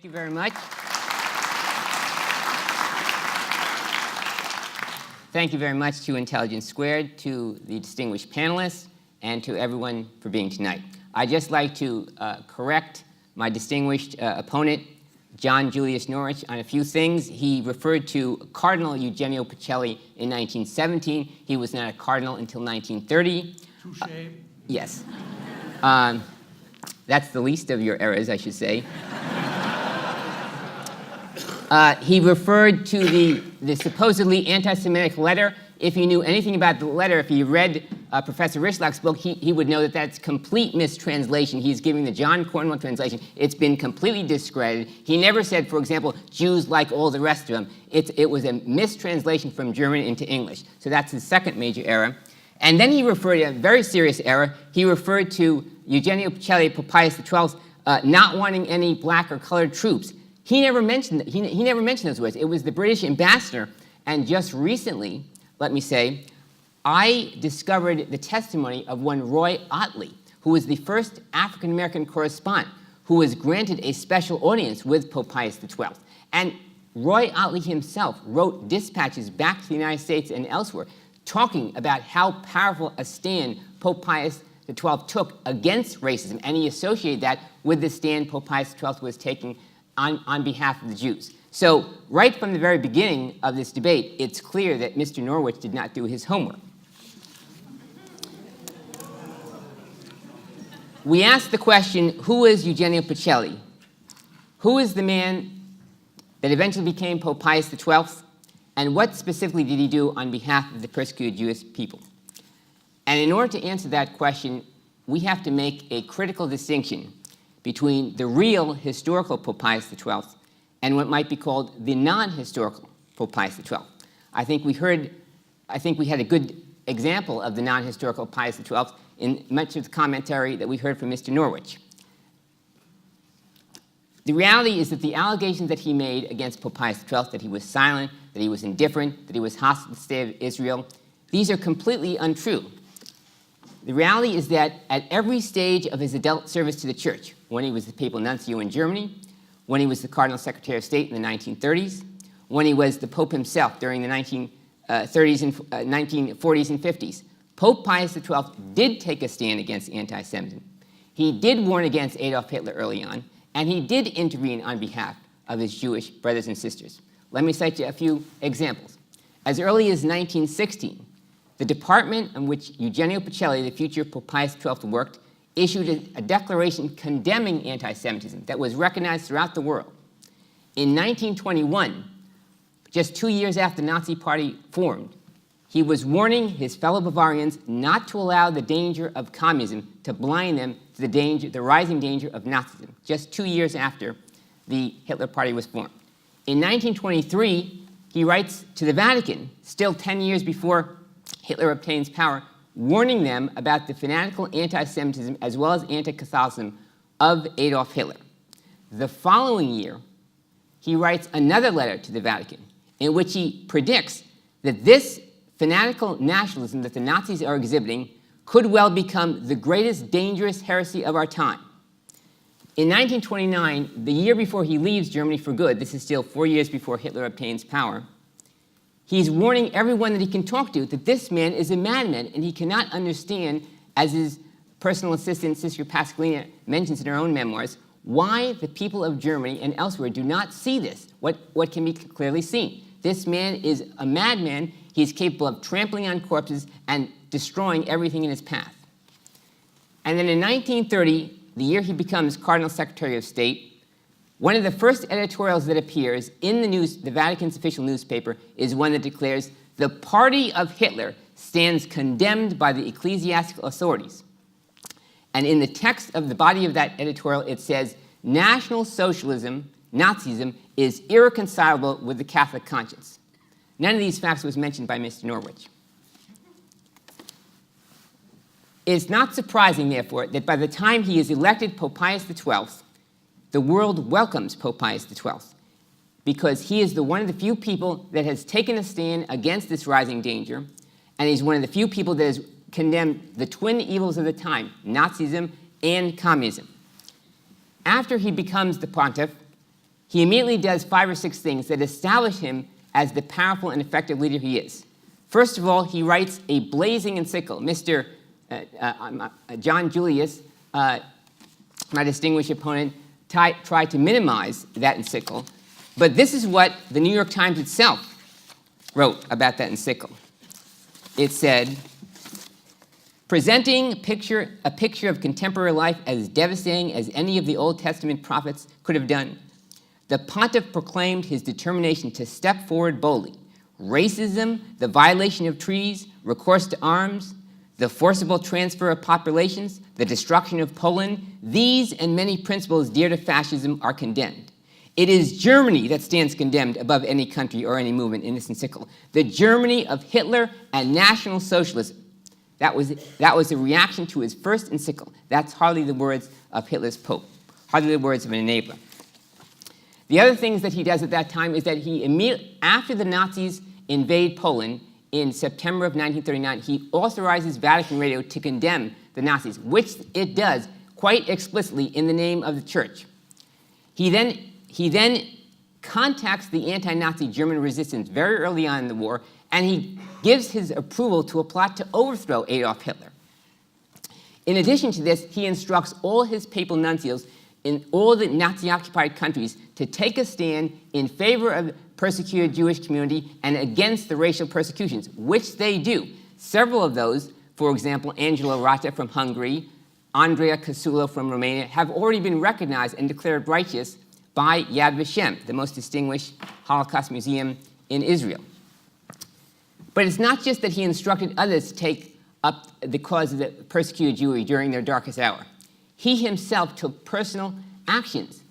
you very much. Thank you very much to Intelligence Squared, to the distinguished panelists, and to everyone for being tonight. I'd just like to correct my distinguished opponent, John Julius Norwich, on a few things. He referred to Cardinal Eugenio Pacelli in 1917. He was not a cardinal until 1930. Touché. Yes. That's the least of your errors, I should say. He referred to the supposedly anti-Semitic letter. If you knew anything about the letter, if you read Professor Rishlak's book, he would know that that's complete mistranslation. He's giving the John Cornwell translation. It's been completely discredited. He never said, for example, Jews like all the rest of them. It was a mistranslation from German into English. So that's his second major error. And then he referred to a very serious error. He referred to Eugenio Pacelli, Pope Pius XII, not wanting any black or colored troops. He never mentioned that. He never mentioned those words. It was the British ambassador. And just recently, let me say, I discovered the testimony of one Roy Ottley, who was the first African-American correspondent who was granted a special audience with Pope Pius XII. And Roy Ottley himself wrote dispatches back to the United States and elsewhere talking about how powerful a stand Pope Pius XII took against racism, and he associated that with the stand Pope Pius XII was taking on behalf of the Jews. So right from the very beginning of this debate, it's clear that Mr. Norwich did not do his homework. We asked the question, who is Eugenio Pacelli? Who is the man that eventually became Pope Pius XII? And what specifically did he do on behalf of the persecuted Jewish people? And in order to answer that question, we have to make a critical distinction between the real historical Pope Pius XII and what might be called the non-historical Pope Pius XII. I think we had a good example of the non-historical Pius XII in much of the commentary that we heard from Mr. Norwich. The reality is that the allegations that he made against Pope Pius XII, that he was silent, that he was indifferent, that he was hostile to the state of Israel, these are completely untrue. The reality is that at every stage of his adult service to the Church, when he was the papal nuncio in Germany, when he was the Cardinal Secretary of State in the 1930s, when he was the Pope himself during the 1940s and 50s, Pope Pius XII did take a stand against anti-Semitism. He did warn against Adolf Hitler early on, and he did intervene on behalf of his Jewish brothers and sisters. Let me cite you a few examples. As early as 1916, the department in which Eugenio Pacelli, the future Pope Pius XII, worked, issued a declaration condemning anti-Semitism that was recognized throughout the world. In 1921, just 2 years after the Nazi Party formed, he was warning his fellow Bavarians not to allow the danger of communism to blind them to the rising danger of Nazism, just 2 years after the Hitler Party was formed. In 1923, he writes to the Vatican, still 10 years before Hitler obtains power, warning them about the fanatical anti-Semitism as well as anti-Catholicism of Adolf Hitler. The following year, he writes another letter to the Vatican in which he predicts that this fanatical nationalism that the Nazis are exhibiting could well become the greatest dangerous heresy of our time. In 1929, the year before he leaves Germany for good, this is still 4 years before Hitler obtains power, he's warning everyone that he can talk to that this man is a madman and he cannot understand, as his personal assistant, Sister Pascalina, mentions in her own memoirs, why the people of Germany and elsewhere do not see this, what can be clearly seen. This man is a madman. He's capable of trampling on corpses and destroying everything in his path. And then in 1930, the year he becomes Cardinal Secretary of State, one of the first editorials that appears in the Vatican's official newspaper is one that declares, "The party of Hitler stands condemned by the ecclesiastical authorities." And in the text of the body of that editorial, it says, "National Socialism, Nazism, is irreconcilable with the Catholic conscience." None of these facts was mentioned by Mr. Norwich. It's not surprising, therefore, that by the time he is elected Pope Pius XII, the world welcomes Pope Pius XII because he is one of the few people that has taken a stand against this rising danger, and he's one of the few people that has condemned the twin evils of the time, Nazism and communism. After he becomes the pontiff, he immediately does 5 or 6 things that establish him as the powerful and effective leader he is. First of all, he writes a blazing encyclical. Mr. John Julius, my distinguished opponent, tried to minimize that encyclical. But this is what the New York Times itself wrote about that encyclical. It said, presenting a picture of contemporary life as devastating as any of the Old Testament prophets could have done, the pontiff proclaimed his determination to step forward boldly. Racism, the violation of treaties, recourse to arms, the forcible transfer of populations, the destruction of Poland, these and many principles dear to fascism are condemned. It is Germany that stands condemned above any country or any movement in this encyclical. The Germany of Hitler and National Socialism. That was a reaction to his first encyclical. That's hardly the words of Hitler's Pope, hardly the words of an enabler. The other things that he does at that time is that he immediately, after the Nazis invade Poland in September of 1939, he authorizes Vatican Radio to condemn the Nazis, which it does quite explicitly in the name of the church. He then contacts the anti-Nazi German resistance very early on in the war, and he gives his approval to a plot to overthrow Adolf Hitler. In addition to this, he instructs all his papal nuncios in all the Nazi-occupied countries to take a stand in favor of the persecuted Jewish community and against the racial persecutions, which they do. Several of those, for example, Angelo Rata from Hungary, Andrea Casulo from Romania, have already been recognized and declared righteous by Yad Vashem, the most distinguished Holocaust museum in Israel. But it's not just that he instructed others to take up the cause of the persecuted Jewry during their darkest hour. He himself took personal actions.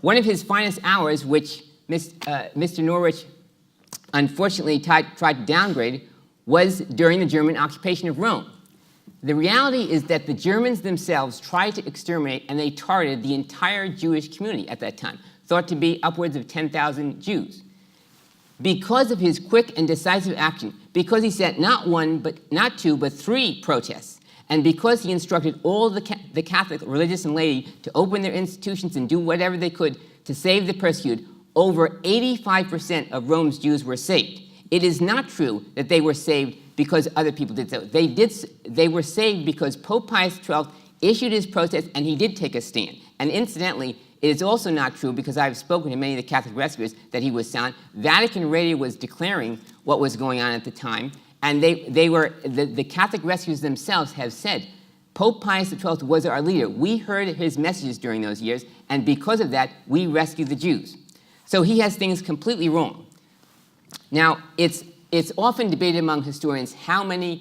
One of his finest hours, which Mr. Norwich unfortunately tried to downgrade, was during the German occupation of Rome. The reality is that the Germans themselves tried to exterminate, and they targeted the entire Jewish community at that time, thought to be upwards of 10,000 Jews. Because of his quick and decisive action, because he sent not 1, not 2, but 3 protests, and because he instructed all the Catholic religious and laity to open their institutions and do whatever they could to save the persecuted, over 85% of Rome's Jews were saved. It is not true that they were saved because other people did so. They were saved because Pope Pius XII issued his protest, and he did take a stand. And incidentally, it is also not true, because I've spoken to many of the Catholic rescuers, that he was silent. Vatican Radio was declaring what was going on at the time, and the Catholic rescuers themselves have said, Pope Pius XII was our leader. We heard his messages during those years, and because of that, we rescued the Jews. So he has things completely wrong. Now, it's often debated among historians how many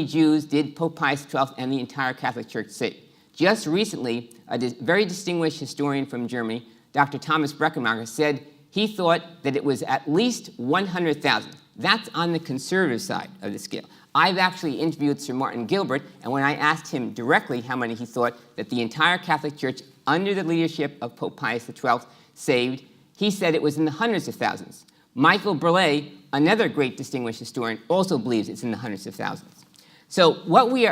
Jews did Pope Pius XII and the entire Catholic Church save. Just recently, a very distinguished historian from Germany, Dr. Thomas Breckenmacher, said he thought that it was at least 100,000. That's on the conservative side of the scale. I've actually interviewed Sir Martin Gilbert, and when I asked him directly how many he thought that the entire Catholic Church, under the leadership of Pope Pius XII, saved, he said it was in the hundreds of thousands. Michael Burleigh, another great distinguished historian, also believes it's in the hundreds of thousands. So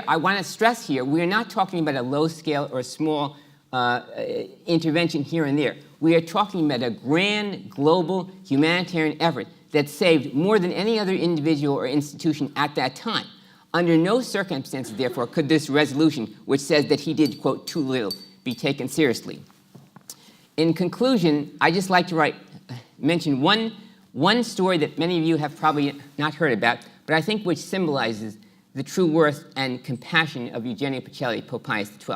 I want to stress here, we are not talking about a low scale or small intervention here and there. We are talking about a grand global humanitarian effort that saved more than any other individual or institution at that time. Under no circumstances, therefore, could this resolution, which says that he did, quote, too little, be taken seriously. In conclusion, I'd just like to mention one story that many of you have probably not heard about, but I think which symbolizes the true worth and compassion of Eugenio Pacelli, Pope Pius XII.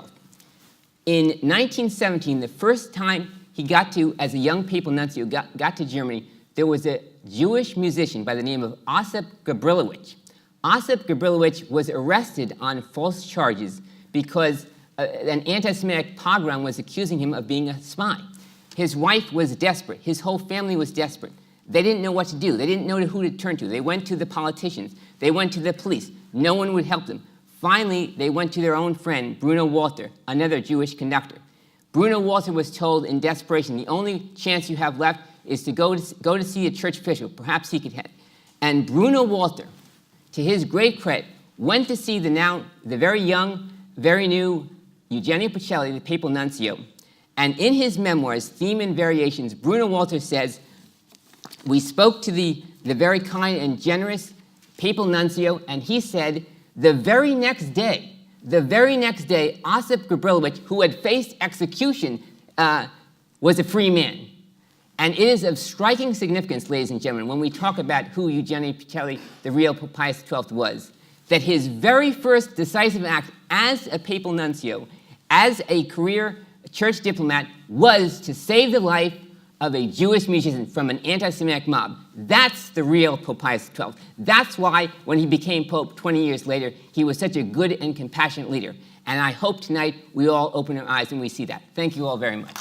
In 1917, the first time he got to, as a young papal nuncio, got to Germany, there was a Jewish musician by the name of Osip Gabrilowitsch. Osip Gabrilowitsch was arrested on false charges because an anti-Semitic pogrom was accusing him of being a spy. His wife was desperate. His whole family was desperate. They didn't know what to do. They didn't know who to turn to. They went to the politicians. They went to the police. No one would help them. Finally, they went to their own friend, Bruno Walter, another Jewish conductor. Bruno Walter was told in desperation, the only chance you have left is to go to see a church official. Perhaps he could help. And Bruno Walter, to his great credit, went to see the very young, very new Eugenio Pacelli, the papal nuncio, And in his memoirs, Theme and Variations, Bruno Walter says, we spoke to the very kind and generous papal nuncio, and he said, the very next day, Osip Gabrilowitsch, who had faced execution, was a free man. And it is of striking significance, ladies and gentlemen, when we talk about who Eugenio Pacelli, the real Pope Pius XII, was, that his very first decisive act as a papal nuncio, as a career church diplomat, was to save the life of a Jewish musician from an anti-Semitic mob. That's the real Pope Pius XII. That's why, when he became Pope 20 years later, he was such a good and compassionate leader. And I hope tonight we all open our eyes and we see that. Thank you all very much.